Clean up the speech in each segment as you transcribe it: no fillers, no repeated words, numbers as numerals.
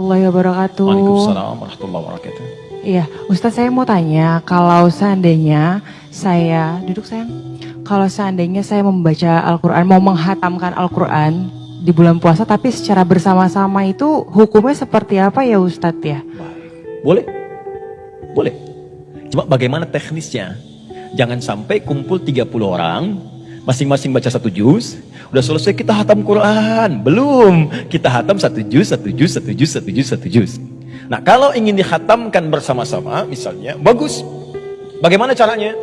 Warahmatullahi wabarakatuh. Waalaikumsalam warahmatullahi wabarakatuh. Iya, Ustadz saya mau tanya, kalau seandainya saya, duduk sayang, kalau seandainya saya membaca Al-Quran, mau menghatamkan Al-Quran di bulan puasa, tapi secara bersama-sama itu hukumnya seperti apa ya Ustadz ya? Boleh? Boleh. Cuma bagaimana teknisnya? Jangan sampai kumpul 30 orang, masing-masing baca satu juz, udah selesai kita hatam Quran. Belum, kita hatam satu juz, satu juz, satu juz, satu juz, satu juz. Nah, kalau ingin dihatamkan bersama-sama, misalnya, bagus. Bagaimana caranya?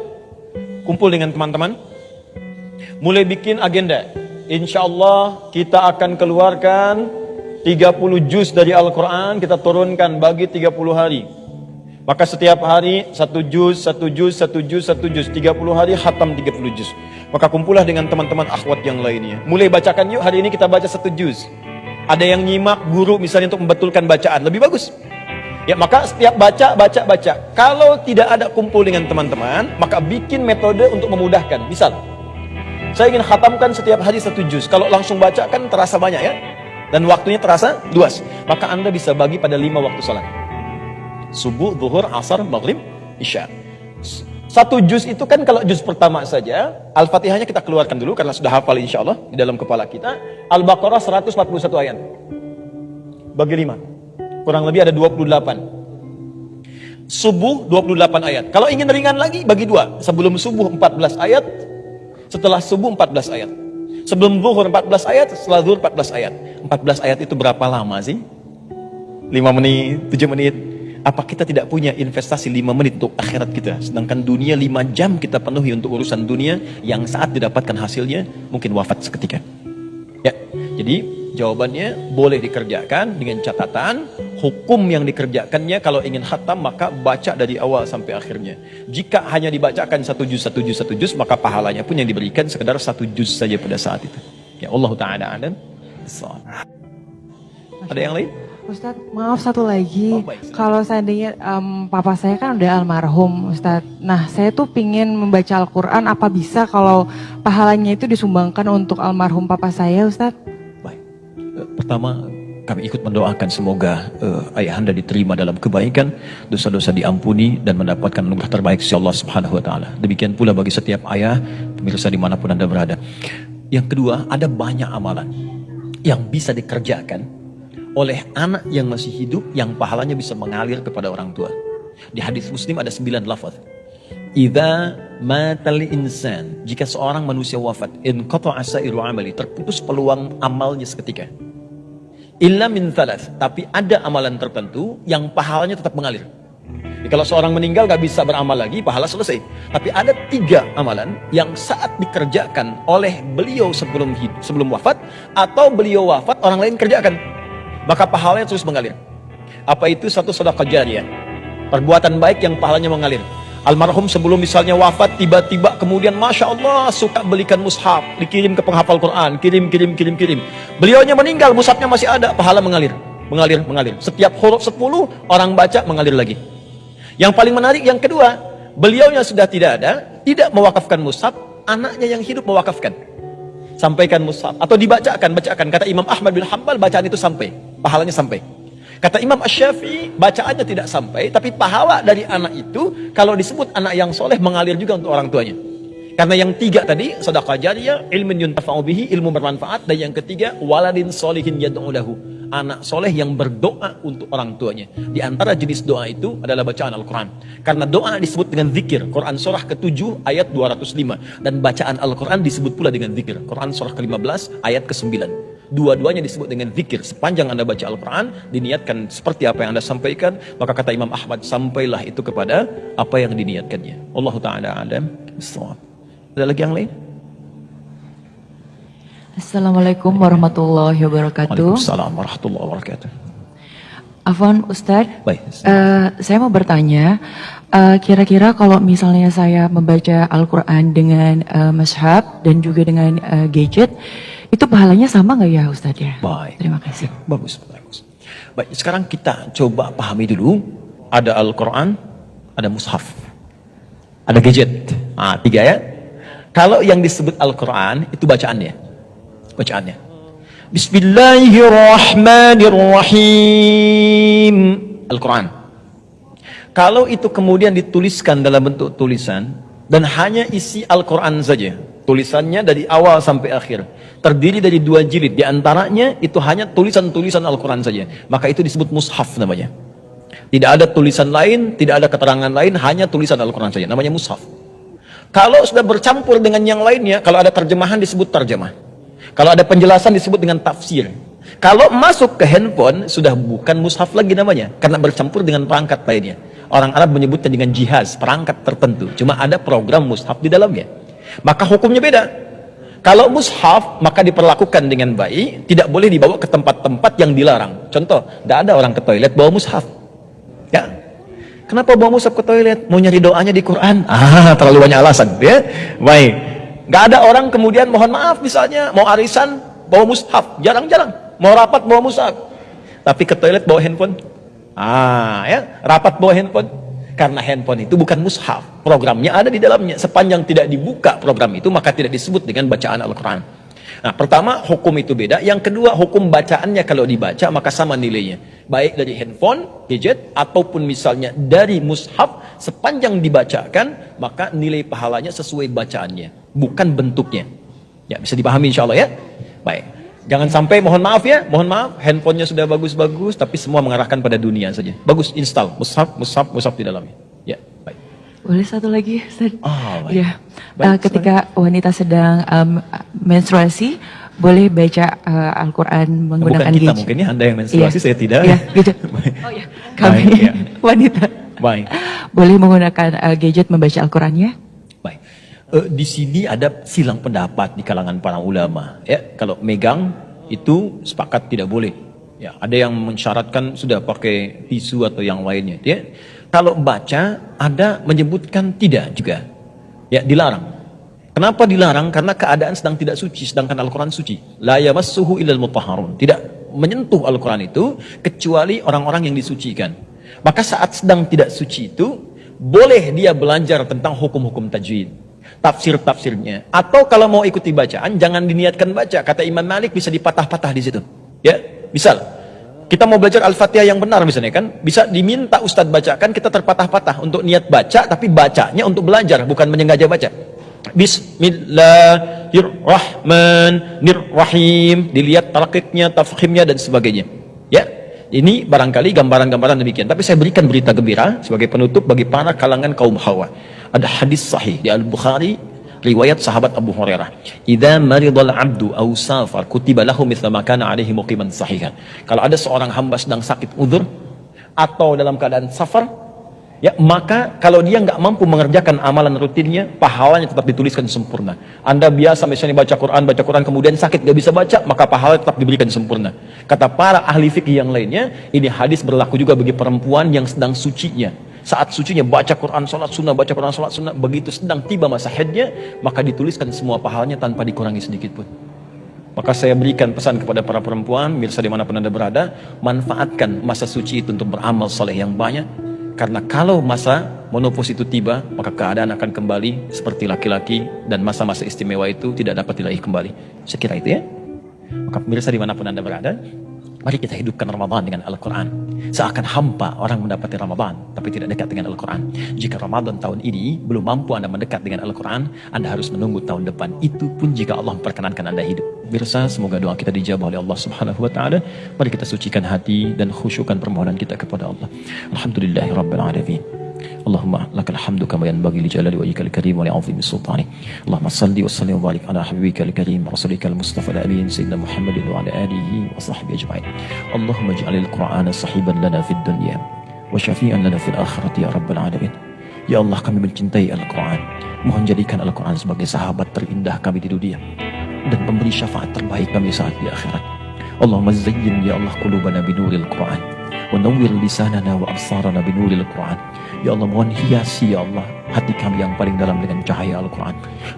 Kumpul dengan teman-teman, mulai bikin agenda. Insya Allah kita akan keluarkan 30 juz dari Al-Quran, kita turunkan bagi 30 hari. Maka setiap hari satu juz, satu juz, satu juz, satu juz, 30 hari khatam 30 juz. Maka kumpulah dengan teman-teman akhwat yang lainnya. Mulai bacakan yuk, hari ini kita baca satu juz. Ada yang nyimak guru misalnya untuk membetulkan bacaan, lebih bagus. Ya, maka setiap baca. Kalau tidak ada kumpul dengan teman-teman, maka bikin metode untuk memudahkan. Misal, saya ingin khatamkan setiap hari satu juz. Kalau langsung baca kan terasa banyak ya. Dan waktunya terasa luas. Maka Anda bisa bagi pada 5 waktu salat. Subuh, zuhur, asar, maghrib, isya. Satu juz itu kan kalau juz pertama saja, Al-Fatihahnya kita keluarkan dulu karena sudah hafal insya Allah di dalam kepala kita. Al-Baqarah 141 ayat. Bagi 5. Kurang lebih ada 28. Subuh 28 ayat. Kalau ingin ringan lagi bagi 2. Sebelum subuh 14 ayat, setelah subuh 14 ayat. Sebelum zuhur 14 ayat, setelah zuhur 14 ayat. 14 ayat itu berapa lama sih? 5 menit, 7 menit. Apa kita tidak punya investasi 5 menit untuk akhirat kita? Sedangkan dunia 5 jam kita penuhi untuk urusan dunia yang saat didapatkan hasilnya mungkin wafat seketika. Ya, jadi jawabannya boleh dikerjakan dengan catatan hukum yang dikerjakannya. Kalau ingin khatam maka baca dari awal sampai akhirnya. Jika hanya dibacakan satu juz, maka pahalanya pun yang diberikan sekedar satu juz saja pada saat itu. Ya Allah Ta'ala alam. Ada yang lain? Ustadz, maaf satu lagi, Oh, baik. kalau seandainya papa saya kan udah almarhum Ustadz. Nah, saya tuh pingin membaca Al-Quran, apa bisa kalau pahalanya itu disumbangkan untuk almarhum papa saya Ustadz? Baik. Pertama, kami ikut mendoakan semoga ayahanda diterima dalam kebaikan, dosa-dosa diampuni dan mendapatkan anugerah terbaik dari Allah Subhanahu wa taala. Demikian pula bagi setiap ayah, pemirsa dimanapun Anda berada. Yang kedua, ada banyak amalan yang bisa dikerjakan oleh anak yang masih hidup yang pahalanya bisa mengalir kepada orang tua. Di hadis Muslim ada 9 lafaz. Idza matal insan, jika seorang manusia wafat, in qata'a sa'iru amali, terputus peluang amalnya seketika. Illa min thalath, tapi ada amalan tertentu yang pahalanya tetap mengalir. Jadi kalau seorang meninggal gak bisa beramal lagi, pahala selesai. Tapi ada 3 amalan yang saat dikerjakan oleh beliau sebelum wafat, atau beliau wafat orang lain kerjakan, maka pahalanya terus mengalir. Apa itu? Satu, sedekah jariyah, perbuatan baik yang pahalanya mengalir. Almarhum sebelum misalnya wafat, tiba-tiba kemudian Masya Allah suka belikan mushaf, dikirim ke penghafal Quran, kirim. Beliaunya meninggal, mushafnya masih ada, pahala mengalir. Setiap huruf 10 orang baca, mengalir lagi. Yang paling menarik yang kedua, beliaunya sudah tidak ada, tidak mewakafkan mushaf, anaknya yang hidup mewakafkan. Sampaikan mushaf atau bacakan. Kata Imam Ahmad bin Hanbal, bacaan itu sampai, pahalanya sampai. Kata Imam Asy-Syafi'i, bacaannya tidak sampai, tapi pahala dari anak itu kalau disebut anak yang soleh mengalir juga untuk orang tuanya. Karena yang 3 tadi, sedekah jariyah, ilmun yuntafa'u bihi, ilmu bermanfaat, dan yang ketiga, waladin solihin yad'u lahu, anak soleh yang berdoa untuk orang tuanya. Di antara jenis doa itu adalah bacaan Al-Quran. Karena doa disebut dengan zikir. Quran surah ke-7 ayat 205. Dan bacaan Al-Quran disebut pula dengan zikir. Quran surah ke-15 ayat ke-9. Dua-duanya disebut dengan zikir. Sepanjang Anda baca Al-Quran, diniatkan seperti apa yang Anda sampaikan, maka kata Imam Ahmad, sampailah itu kepada apa yang diniatkannya. Allah Ta'ala adam. Ada lagi yang lain? Assalamualaikum warahmatullahi wabarakatuh. Waalaikumsalam warahmatullahi wabarakatuh. Afwan Ustadz, Baik. saya mau bertanya, kira-kira kalau misalnya saya membaca Al-Quran dengan mushaf dan juga dengan gadget, itu pahalanya sama nggak ya Ustadz ya? Baik. Terima kasih. Bagus. Baik, sekarang kita coba pahami dulu. Ada Al-Quran, ada mushaf, ada gadget. 3 ya. Kalau yang disebut Al-Quran itu bacaannya. Bismillahirrahmanirrahim. Al-Quran. Kalau itu kemudian dituliskan dalam bentuk tulisan dan hanya isi Al-Quran saja, tulisannya dari awal sampai akhir, terdiri dari 2 jilid, di antaranya itu hanya tulisan-tulisan Al-Quran saja, maka itu disebut mushaf namanya. Tidak ada tulisan lain, tidak ada keterangan lain, hanya tulisan Al-Quran saja, namanya mushaf. Kalau sudah bercampur dengan yang lainnya, kalau ada terjemahan disebut tarjamah, kalau ada penjelasan disebut dengan tafsir. Kalau masuk ke handphone sudah bukan mushaf lagi namanya, karena bercampur dengan perangkat lainnya. Orang Arab menyebutnya dengan jihaz, perangkat tertentu, cuma ada program mushaf di dalamnya, maka hukumnya beda. Kalau mushaf maka diperlakukan dengan baik, tidak boleh dibawa ke tempat-tempat yang dilarang. Contoh, tidak ada orang ke toilet bawa mushaf, ya. Kenapa bawa mushaf ke toilet? Mau nyari doanya di Quran? Terlalu banyak alasan, ya. Baik. Gak ada orang kemudian, mohon maaf misalnya, mau arisan bawa mushaf, jarang-jarang. Mau rapat bawa mushaf, tapi ke toilet bawa handphone. Ya, rapat bawa handphone. Karena handphone itu bukan mushaf, programnya ada di dalamnya. Sepanjang tidak dibuka program itu, maka tidak disebut dengan bacaan Al-Quran. Nah, pertama, hukum itu beda. Yang kedua, hukum bacaannya kalau dibaca, maka sama nilainya. Baik dari handphone, gadget, ataupun misalnya dari mushaf, sepanjang dibacakan, maka nilai pahalanya sesuai bacaannya, bukan bentuknya. Ya, bisa dipahami insya Allah ya? Baik. Jangan sampai, mohon maaf ya, mohon maaf, handphonenya sudah bagus-bagus, tapi semua mengarahkan pada dunia saja. Bagus, install, mushaf di dalamnya. Ya, baik. Boleh satu lagi, Ustaz? Baik. Ya. Baik, Ketika wanita sedang menstruasi, boleh baca Al-Quran menggunakan Bukan kita, gadget. mungkin ya, Anda yang menstruasi, saya tidak. Iya, gitu. Baik. Oh ya, kami Baik, ya. wanita. Baik. Boleh menggunakan gadget membaca Al-Qurannya? Baik. Di sini ada silang pendapat di kalangan para ulama. Ya, kalau megang itu sepakat tidak boleh. Ya, ada yang mensyaratkan sudah pakai tisu atau yang lainnya. Ya. Kalau baca ada menyebutkan tidak juga. Ya, dilarang. Kenapa dilarang? Karena keadaan sedang tidak suci, sedangkan Al-Quran suci. La yamassuhu illal mutahharun. Tidak menyentuh Al-Quran itu kecuali orang-orang yang disucikan. Maka saat sedang tidak suci itu boleh dia belajar tentang hukum-hukum tajwid, tafsir-tafsirnya, atau kalau mau ikuti bacaan jangan diniatkan baca. Kata Imam Malik bisa dipatah-patah di situ. Ya, misal kita mau belajar Al-Fatihah yang benar misalnya kan, bisa diminta Ustadz bacakan, kita terpatah-patah untuk niat baca, tapi bacanya untuk belajar, bukan menyengaja baca. Bismillahirrahmanirrahim, dilihat tarakiknya, tafkhimnya dan sebagainya. Ya, ini barangkali gambaran-gambaran demikian. Tapi saya berikan berita gembira sebagai penutup bagi para kalangan kaum hawa. Ada hadis sahih di Al-Bukhari, riwayat sahabat Abu Hurairah. Idza maridal 'abdu aw safar kutiba lahu mithla ma kana 'alaihi muqiman sahihan. Kalau ada seorang hamba sedang sakit uzur atau dalam keadaan safar, ya, maka kalau dia nggak mampu mengerjakan amalan rutinnya, pahalanya tetap dituliskan sempurna. Anda biasa misalnya baca Quran kemudian sakit nggak bisa baca, maka pahalanya tetap diberikan sempurna. Kata para ahli fikih yang lainnya, ini hadis berlaku juga bagi perempuan yang sedang sucinya. Saat sucinya baca Quran, sholat sunnah, baca Quran, sholat sunnah, begitu sedang tiba masa haidnya, maka dituliskan semua pahalanya tanpa dikurangi sedikit pun. Maka saya berikan pesan kepada para perempuan, mirsa dimanapun Anda berada, manfaatkan masa suci itu untuk beramal soleh yang banyak. Karena kalau masa menopause itu tiba, maka keadaan akan kembali seperti laki-laki, dan masa-masa istimewa itu tidak dapat diraih kembali. Saya kira itu ya. Maka pemirsa dimanapun Anda berada, mari kita hidupkan Ramadan dengan Al-Quran. Seakan hampa orang mendapati Ramadan, tapi tidak dekat dengan Al-Quran. Jika Ramadan tahun ini belum mampu Anda mendekat dengan Al-Quran, Anda harus menunggu tahun depan. Itu pun jika Allah memperkenankan Anda hidup. Pemirsa, semoga doa kita dijawab oleh Allah Subhanahu Wa Taala. Mari kita sucikan hati dan khusyukkan permohonan kita kepada Allah. Alhamdulillahirabbil alamin. Allahumma lakal hamdu kama yanbaghi li jalali wajhikal karim wa li 'azimi sultani. Allahumma shalli wa sallim wa barik ala habibikal karim rasulikal mustafa al-amin sayyidina Muhammadin wa ala alihi wa sahbihi ajma'in. Allahumma ij'alil qur'ana sahiban lana fid dunya wa syafi'an lana fil akhirati ya rabbal alamin. Ya Allah, kami mencintai Al-Quran. Mohon jadikan Al-Quran sebagai sahabat terindah kami di dunia dan pemberi syafaat terbaik kami saat di akhirat. Allahumma zayyin ya Allah qulubana binuril Quran wa nawwir lisanana wa absarana binuril Quran. Ya Allah, mohon hiasi ya Allah hati kami yang paling dalam dengan cahaya Al-Quran,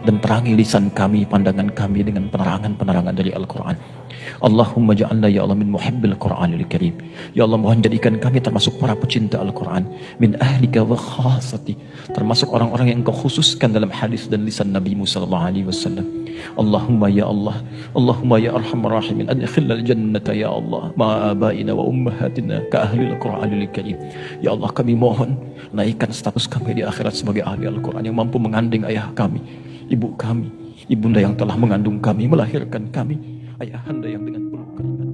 dan terangi lisan kami, pandangan kami dengan penerangan-penerangan dari Al-Quran. Allahumma ja'alna ya Allah min muhibbil Qur'anil Karim. Ya Allah, mohon jadikan kami termasuk para pecinta Al-Quran, min ahlika wa khasati, termasuk orang-orang yang Engkau khususkan dalam hadis dan lisan Nabi sallallahu alaihi wasallam. Allahumma ya Allah, Allahumma ya arhamar rahimin, adkhilnal jannata ya Allah ma'a abaina wa ummahatina ka ahlil Qur'anil karim. Ya Allah, kami mohon naikkan status kami di akhirat sebagai ahli Al-Quran yang mampu mengandeng ayah kami, ibu kami, ibunda yang telah mengandung kami, melahirkan kami, ayahanda yang dengan pelukan